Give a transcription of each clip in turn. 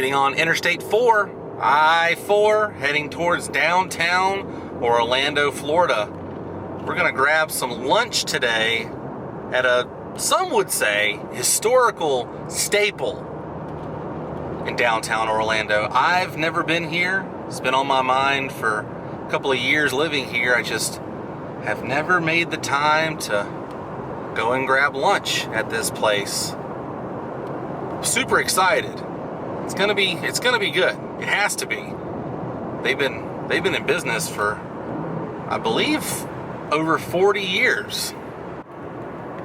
Getting on Interstate 4, I-4, heading towards downtown Orlando, Florida. We're gonna grab some lunch today at a, some would say, historical staple in downtown Orlando. I've never been here. It's been on my mind for a couple of years living here. I just have never made the time to go and grab lunch at this place. Super excited. It's gonna be good. It has to be. They've been in business for, I believe, over 40 years.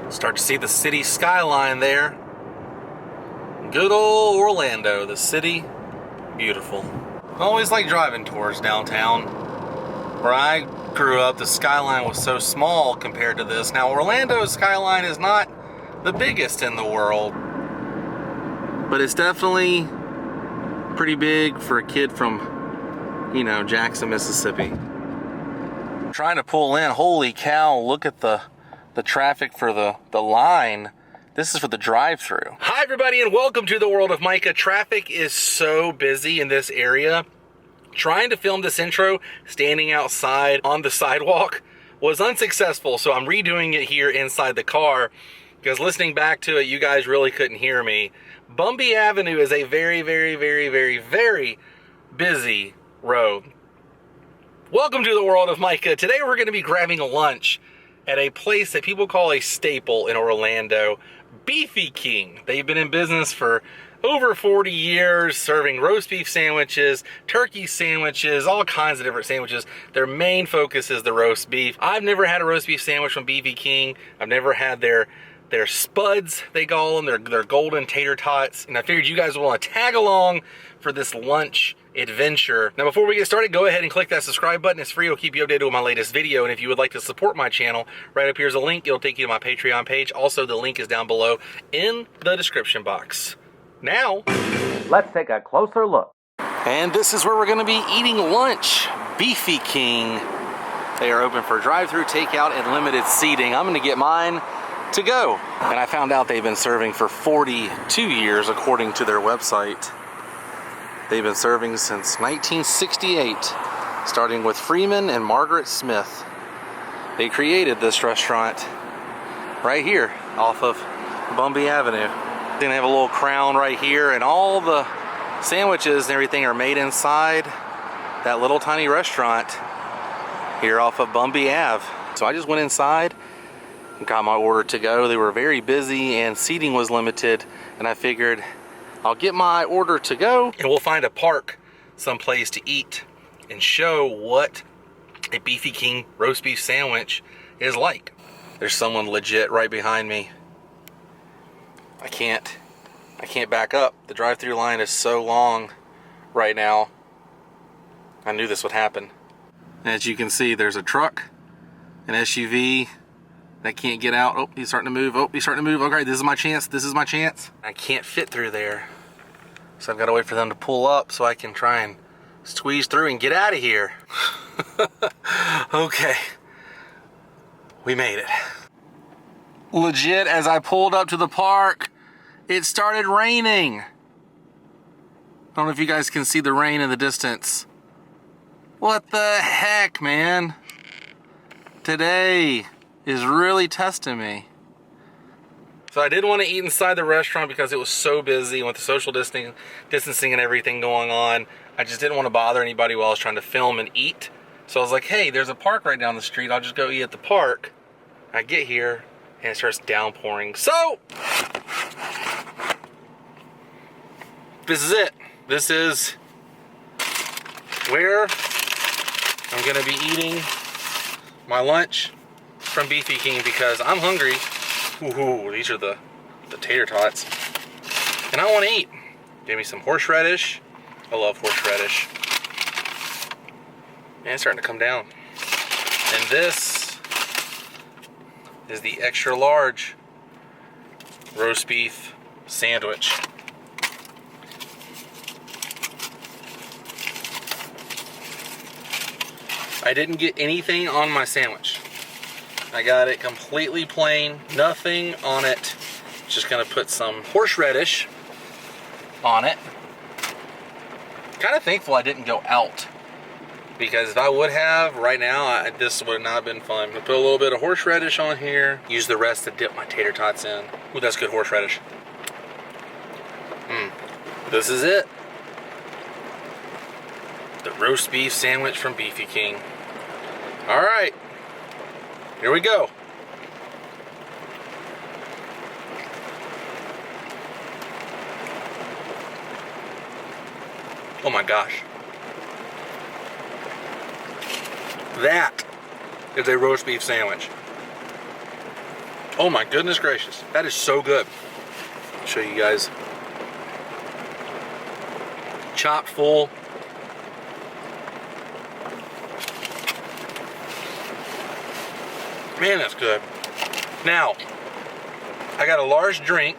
Start to see the city skyline there. Good old Orlando, the city, beautiful. I always like driving towards downtown. Where I grew up, the skyline was so small compared to this. Now, Orlando's skyline is not the biggest in the world, but it's definitely pretty big for a kid from, you know, Jackson, Mississippi. Trying to pull in, holy cow, look at the traffic for the line. This is for the drive-through. Hi everybody and welcome to the World of Micah. Traffic is so busy in this area. Trying to film this intro standing outside on the sidewalk was unsuccessful, so I'm redoing it here inside the car because listening back to it, you guys really couldn't hear me. Bumby Avenue is a very, very, very, very, very busy road. Welcome to the World of Micah. Today we're going to be grabbing lunch at a place that people call a staple in Orlando, Beefy King. They've been in business for over 40 years, serving roast beef sandwiches, turkey sandwiches, all kinds of different sandwiches. Their main focus is the roast beef. I've never had a roast beef sandwich from Beefy King. I've never had their spuds, they call them, their golden tater tots. And I figured you guys will want to tag along for this lunch adventure. Now, before we get started, go ahead and click that subscribe button. It's free. It'll keep you updated with my latest video. And if you would like to support my channel, right up here's a link. It'll take you to my Patreon page. Also, the link is down below in the description box. Now, let's take a closer look. And this is where we're going to be eating lunch. Beefy King. They are open for drive-through, takeout, and limited seating. I'm going to get mine to go. And I found out they've been serving for 42 years according to their website. They've been serving since 1968, starting with Freeman and Margaret Smith. They created this restaurant right here off of Bumby Avenue. Then they have a little crown right here, and all the sandwiches and everything are made inside that little tiny restaurant here off of Bumby Ave. So I just went inside and got my order to go. They were very busy and seating was limited, and I figured I'll get my order to go and we'll find a park someplace to eat and show what a Beefy King roast beef sandwich is like. There's someone legit right behind me. I can't back up. The drive-through line is so long right now. I knew this would happen. As you can see, there's a truck, an SUV that can't get out. Oh, he's starting to move. Oh, he's starting to move. Okay, this is my chance. This is my chance. I can't fit through there. So I've got to wait for them to pull up so I can try and squeeze through and get out of here. Okay. We made it. Legit, as I pulled up to the park, it started raining. I don't know if you guys can see the rain in the distance. What the heck, man? Today is really testing me. So I didn't want to eat inside the restaurant because it was so busy with the social distancing and everything going on. I just didn't want to bother anybody while I was trying to film and eat. So I was like, hey, there's a park right down the street. I'll just go eat at the park. I get here and it starts downpouring. So this is it. This is where I'm going to be eating my lunch from Beefy King because I'm hungry. Ooh, these are the tater tots. And I want to eat. Give me some horseradish. I love horseradish. Man, it's starting to come down. And this is the extra large roast beef sandwich. I didn't get anything on my sandwich. I got it completely plain, nothing on it. Just gonna put some horseradish on it. kind of thankful I didn't go out, because if I would have, right now, this would not have been fun. I'm gonna put a little bit of horseradish on here, use the rest to dip my tater tots in. Ooh, that's good horseradish. This is it. The roast beef sandwich from Beefy King. All right, here we go. Oh my gosh. That is a roast beef sandwich. Oh my goodness gracious. That is so good. I'll show you guys. Chopped full. Man, that's good. Now, I got a large drink,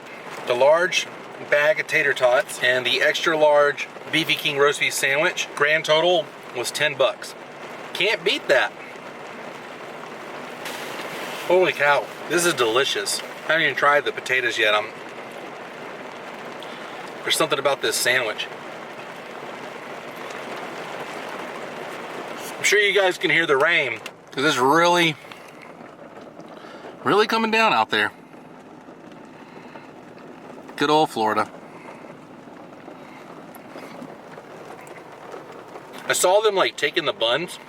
the large bag of tater tots, and the extra large Beefy King roast beef sandwich. Grand total was 10 bucks. Can't beat that. Holy cow, this is delicious. I haven't even tried the potatoes yet. There's something about this sandwich. I'm sure you guys can hear the rain, because it's really coming down out there. Good old Florida. I saw them like taking the buns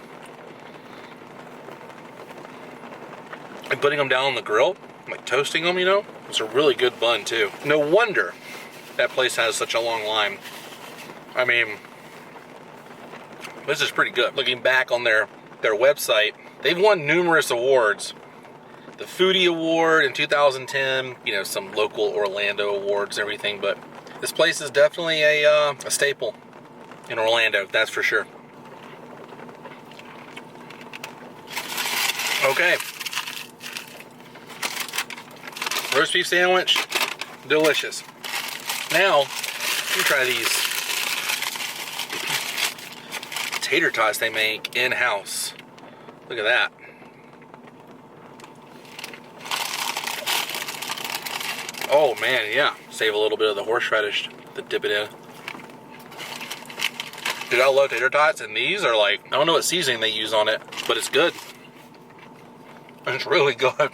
and putting them down on the grill, like toasting them, you know? It's a really good bun too. No wonder that place has such a long line. I mean, this is pretty good. Looking back on their website, they've won numerous awards. The Foodie Award in 2010, you know, some local Orlando awards and everything, but this place is definitely a staple in Orlando, that's for sure. Okay. Roast beef sandwich, delicious. Now, let me try these tater tots they make in-house. Look at that. Oh man, yeah. Save a little bit of the horseradish to dip it in. Dude, I love tater tots, and these are like, I don't know what seasoning they use on it, but it's good. It's really good.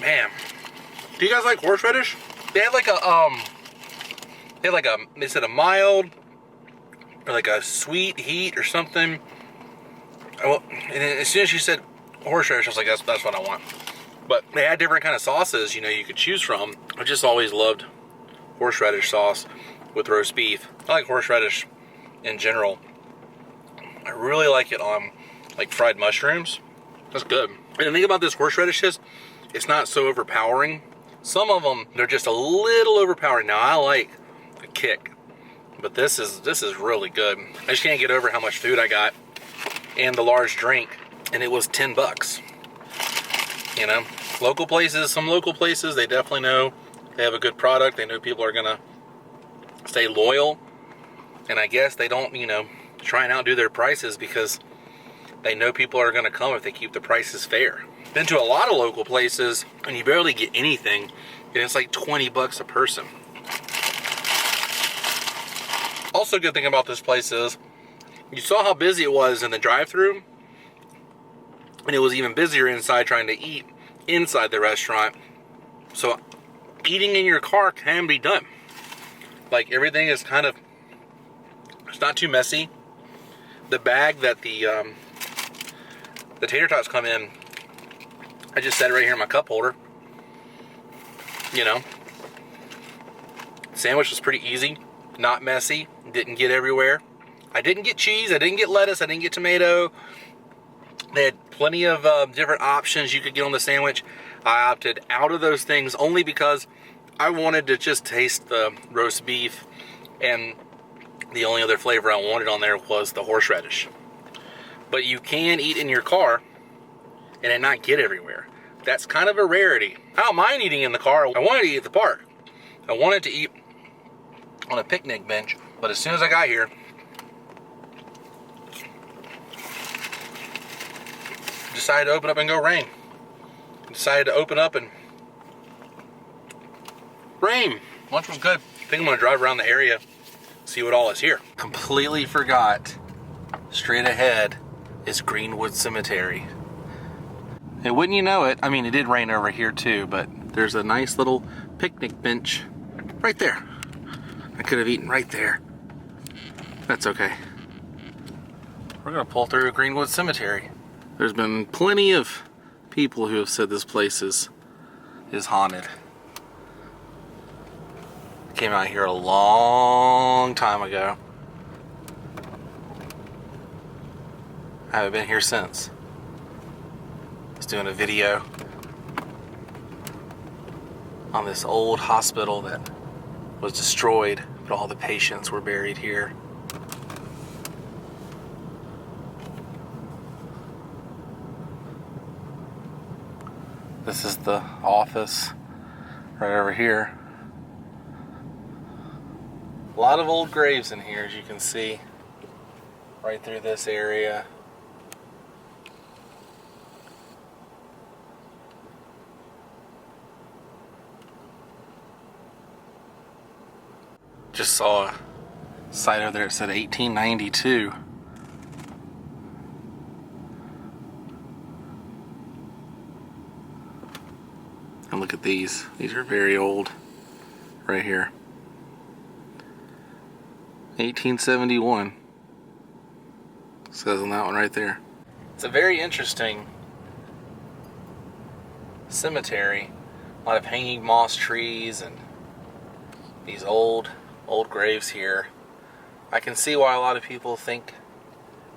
Man. Do you guys like horseradish? They had like they said a mild, or like a sweet heat or something. Well, and as soon as she said horseradish, I was like, that's what I want. But they had different kind of sauces, you know, you could choose from. I just always loved horseradish sauce with roast beef. I like horseradish in general. I really like it on like fried mushrooms. That's good. And the thing about this horseradish is, it's not so overpowering. Some of them, they're just a little overpowering. Now I like a kick, but this is really good. I just can't get over how much food I got and the large drink, and it was 10 bucks. You know, local places, some local places, they definitely know they have a good product. They know people are gonna stay loyal, and I guess they don't, you know, try and outdo their prices because they know people are gonna come if they keep the prices fair. Been to a lot of local places and you barely get anything, and it's like 20 bucks a person. Also, good thing about this place is, you saw how busy it was in the drive-thru, and it was even busier inside trying to eat inside the restaurant. So eating in your car can be done. Like, everything is kind of, it's not too messy. The bag that the tater tots come in, I just set it right here in my cup holder. You know, sandwich was pretty easy, not messy, didn't get everywhere. I didn't get cheese, I didn't get lettuce, I didn't get tomato. They had plenty of different options you could get on the sandwich. I opted out of those things only because I wanted to just taste the roast beef, and the only other flavor I wanted on there was the horseradish. But you can eat in your car and it not get everywhere. That's kind of a rarity. I don't mind eating in the car. I wanted to eat at the park. I wanted to eat on a picnic bench, but as soon as I got here, decided to open up and go rain. Decided to open up and rain. Lunch was good. I think I'm gonna drive around the area see what all is here. Completely forgot. Straight ahead is Greenwood Cemetery. And wouldn't you know it, I mean, it did rain over here too, but there's a nice little picnic bench right there. I could have eaten right there. That's okay. We're gonna pull through Greenwood Cemetery. There's been plenty of people who have said this place is haunted. Came out here a long time ago. I haven't been here since. I was doing a video on this old hospital that was destroyed, but all the patients were buried here. This is the office right over here. A lot of old graves in here, as you can see, right through this area. Just saw a site over there that said 1892. And look at these. These are very old right here. 1871. Says on that one right there. It's a very interesting cemetery. A lot of hanging moss trees and these old graves here. I can see why a lot of people think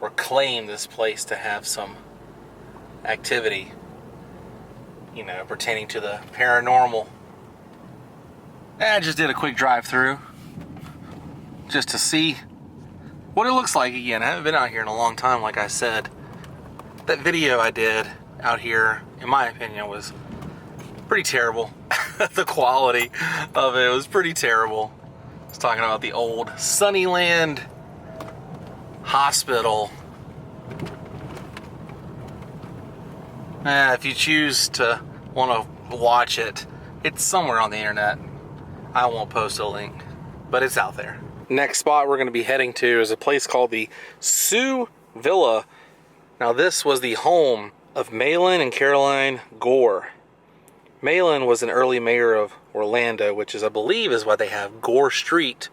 or claim this place to have some activity, you know, pertaining to the paranormal. I just did a quick drive through just to see what it looks like again. I haven't been out here in a long time, like I said. That video I did out here, in my opinion, was pretty terrible. The quality of it was pretty terrible. I was talking about the old Sunnyland Hospital. If you choose to want to watch it, it's somewhere on the internet. I won't post a link, but it's out there. Next spot we're going to be heading to is a place called the Sioux Villa. Now this was the home of Malin and Caroline Gore. Malin was an early mayor of Orlando, which is, I believe, is why they have Gore Street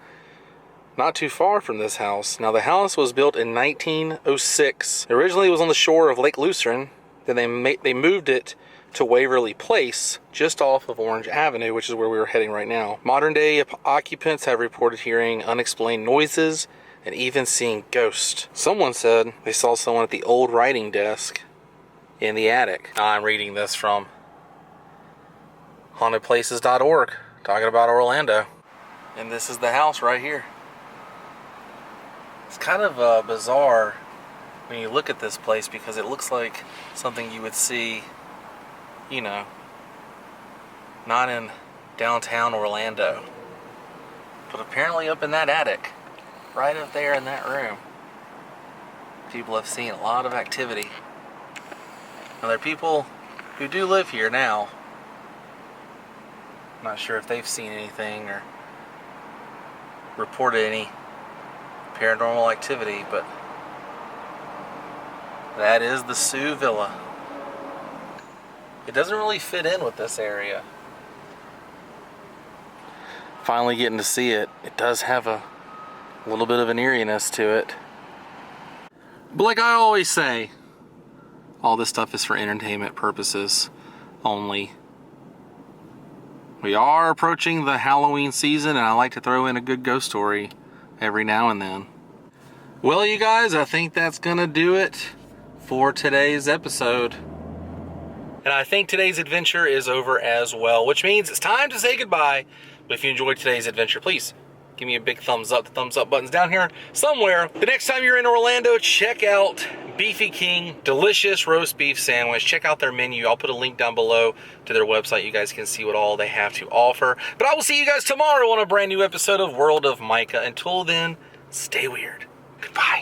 not too far from this house. Now the house was built in 1906. Originally it was on the shore of Lake Lucerne. Then they moved it to Waverly Place, just off of Orange Avenue, which is where we were heading right now. Modern day occupants have reported hearing unexplained noises and even seeing ghosts. Someone said they saw someone at the old writing desk in the attic. I'm reading this from hauntedplaces.org, talking about Orlando. And this is the house right here. It's kind of bizarre when you look at this place because it looks like something you would see, you know, not in downtown Orlando, but apparently up in that attic, right up there in that room, people have seen a lot of activity. Now there are people who do live here now. I'm not sure if they've seen anything or reported any paranormal activity, but that is the Sioux Villa. It doesn't really fit in with this area. Finally getting to see it. It does have a little bit of an eeriness to it. But like I always say, all this stuff is for entertainment purposes only. We are approaching the Halloween season, and I like to throw in a good ghost story every now and then. Well, you guys, I think that's gonna do it for today's episode. And I think today's adventure is over as well, which means it's time to say goodbye. But if you enjoyed today's adventure, please give me a big thumbs up. The thumbs up button's down here somewhere. The next time you're in Orlando, check out Beefy King, delicious roast beef sandwich. Check out their menu. I'll put a link down below to their website. You guys can see what all they have to offer. But I will see you guys tomorrow on a brand new episode of World of Micah. Until then, stay weird. Goodbye.